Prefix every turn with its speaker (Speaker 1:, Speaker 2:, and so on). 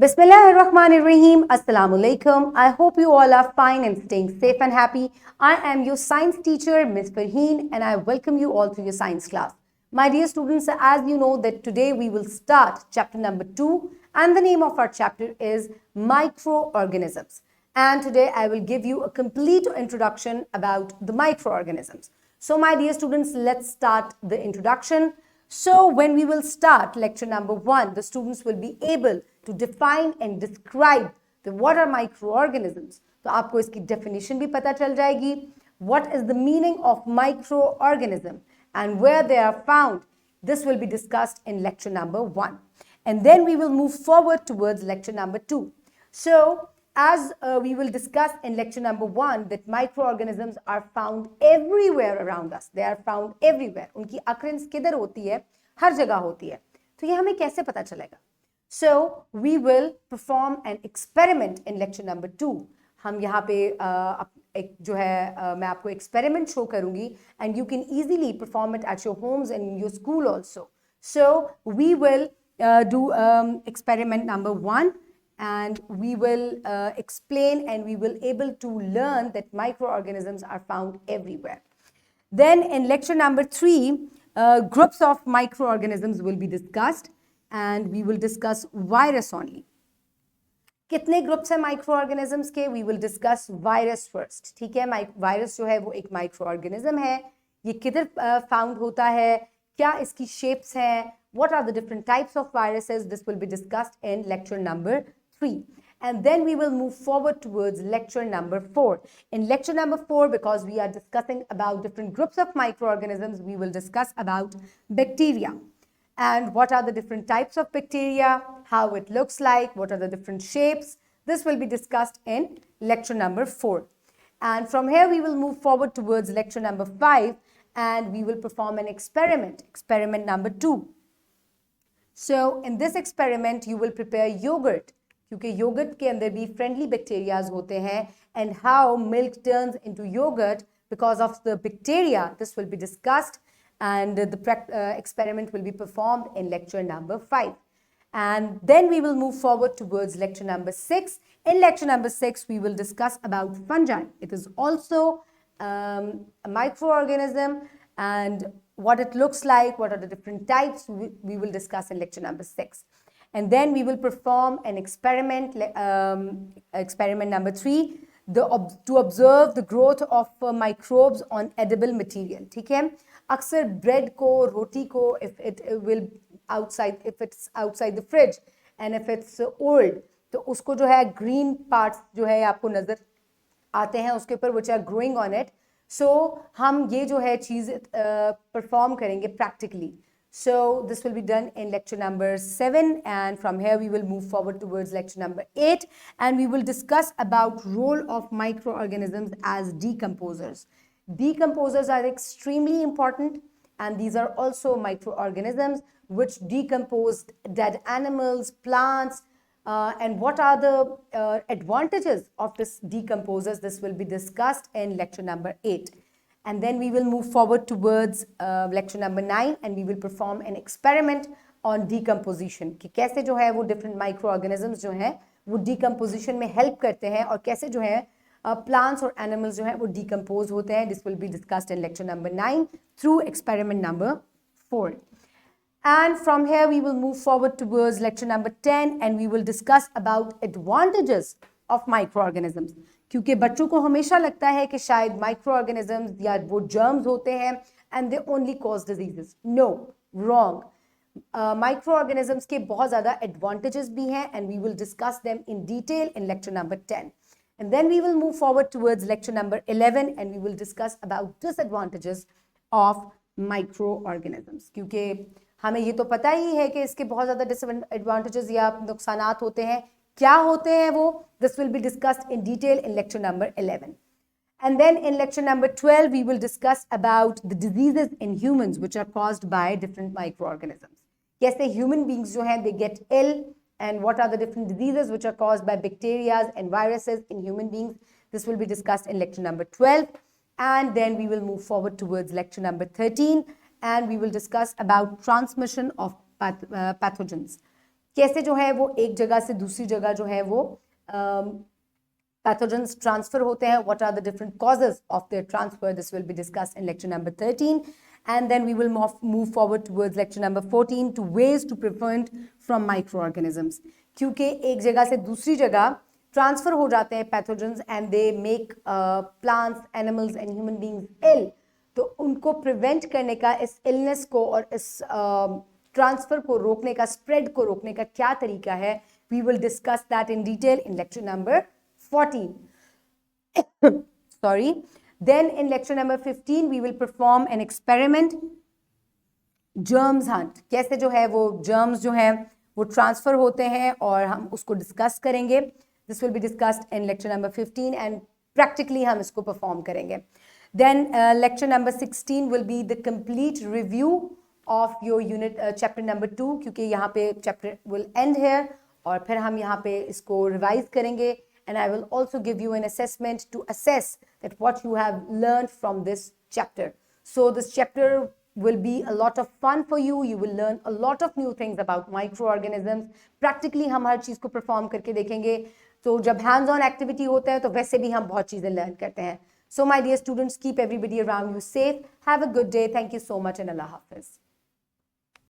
Speaker 1: Bismillahirrahmanirrahim. Assalamu alaikum. I hope you all are fine and staying safe and happy. I am your science teacher, Ms. Farheen, and I welcome you all to your science class. My dear students, as you know that today we will start chapter number 2, and the name of our chapter is microorganisms. And today I will give you a complete introduction about the microorganisms. So my dear students, let's start the introduction. So when we will start lecture number 1, the students will be able to define and describe what are microorganisms. तो आपको इसकी definition भी पता चल जाएगी. What is the meaning of microorganism and where they are found? This will be discussed in lecture number 1. And then we will move forward towards lecture number 2. So as we will discuss in lecture number 1 that microorganisms are found everywhere around us. They are found everywhere. उनकी occurrence किधर होती है? हर जगह होती है. तो ये हमें कैसे पता चलेगा? So we will perform an experiment in lecture number 2. हम यहाँ पे एक जो है मैं आपको experiment show करूँगी and you can easily perform it at your homes and in your school also. So we will do experiment number 1. And we will explain and we will able to learn that microorganisms are found everywhere. Then in lecture number 3, groups of microorganisms will be discussed and we will discuss virus only. कितने groups हैं microorganisms के? We will discuss virus first. ठीक है, virus जो है वो एक microorganism है. ये किधर found होता है? क्या इसकी shapes हैं? What are the different types of viruses? This will be discussed in lecture number 3. And then we will move forward towards lecture number 4. In lecture number 4, because we are discussing about different groups of microorganisms, we will discuss about bacteria. And what are the different types of bacteria, how it looks like, what are the different shapes. This will be discussed in lecture number 4. And from here, we will move forward towards lecture number 5, and we will perform an experiment, experiment number 2. So in this experiment, you will prepare yogurt. क्योंकि yogurt के अंदर भी friendly bacterias होते हैं and how milk turns into yogurt because of the bacteria this will be discussed and the experiment will be performed in lecture number 5. And then we will move forward towards lecture number 6. In lecture number 6, we will discuss about fungi. It is also a microorganism, and what it looks like, what are the different types, we will discuss in lecture number 6. And then we will perform an experiment, experiment number 3, to observe the growth of microbes on edible material. ठीक है? अक्सर bread को, रोटी को, if it's outside the fridge and if it's old, तो उसको जो है green parts जो है आपको नजर आते हैं उसके ऊपर which are growing on it. So हम ये जो है चीज perform करेंगे practically. So this will be done in lecture number 7, and from here we will move forward towards lecture number 8, and we will discuss about role of microorganisms as decomposers. Decomposers are extremely important, and these are also microorganisms which decompose dead animals, plants, and what are the advantages of this decomposers. This will be discussed in lecture number 8. And then we will move forward towards lecture number 9, and we will perform an experiment on decomposition कि कैसे जो है वो different microorganisms जो हैं वो decomposition में help करते हैं और कैसे जो है plants और animals जो हैं वो decompose होते हैं. This will be discussed in lecture number 9 through experiment number 4. And from here we will move forward towards lecture number 10, and we will discuss about advantages of microorganisms. क्योंकि बच्चों को हमेशा लगता है कि शायद माइक्रोऑर्गेनिजम्स या वो जर्म्स होते हैं and they only cause diseases. No, wrong. Microorganisms के बहुत ज़्यादा एडवांटेजेस भी हैं, and we will discuss them in detail in lecture number 10. And then we will move forward towards lecture number 11, and we will discuss about disadvantages of microorganisms. क्योंकि हमें ये तो पता ही है कि इसके बहुत ज़्यादा डिसएडवांटेजेस या नुकसानात होते हैं. क्या होते हैं वो? This will be discussed in detail in lecture number 11. And then in lecture number 12, we will discuss about the diseases in humans which are caused by different microorganisms. कैसे human beings जो हैं they get ill, and what are the different diseases which are caused by bacteria and viruses in human beings. This will be discussed in lecture number 12. And then we will move forward towards lecture number 13, and we will discuss about transmission of pathogens. कैसे जो है वो एक जगह से दूसरी जगह जो है वो pathogens transfer होते हैं, what are the different causes of their transfer, this will be discussed in lecture number 13, and then we will move forward towards lecture number 14 to ways to prevent from microorganisms. क्योंकि एक जगह से दूसरी जगह transfer हो जाते हैं pathogens and they make plants, animals and human beings ill, तो उनको प्रिवेंट करने का, इस इलनेस को और इस ट्रांसफर को रोकने का, स्प्रेड को रोकने का क्या तरीका है, we will discuss that in detail in lecture number 14. Sorry. Then in lecture number 15 we will perform an experiment, germs hunt. कैसे जो है वो germs जो है वो transfer होते हैं और हम उसको discuss करेंगे. This will be discussed in lecture number 15 and practically हम इसको perform करेंगे. Then lecture number 16 will be the complete review of your unit chapter number 2, क्योंकि यहाँ पे chapter will end here और फिर हम यहाँ पे इसको revise करेंगे. And I will also give you an assessment to assess that what you have learned from this chapter. So this chapter will be a lot of fun for you. You will learn a lot of new things about microorganisms. Practically हम हर चीज़ को perform करके देखेंगे. तो जब hands-on activity होता है तो वैसे भी हम बहुत चीज़ें learn करते हैं. So my dear students, keep everybody around you safe. Have a good day. Thank you so much and Allah Hafiz.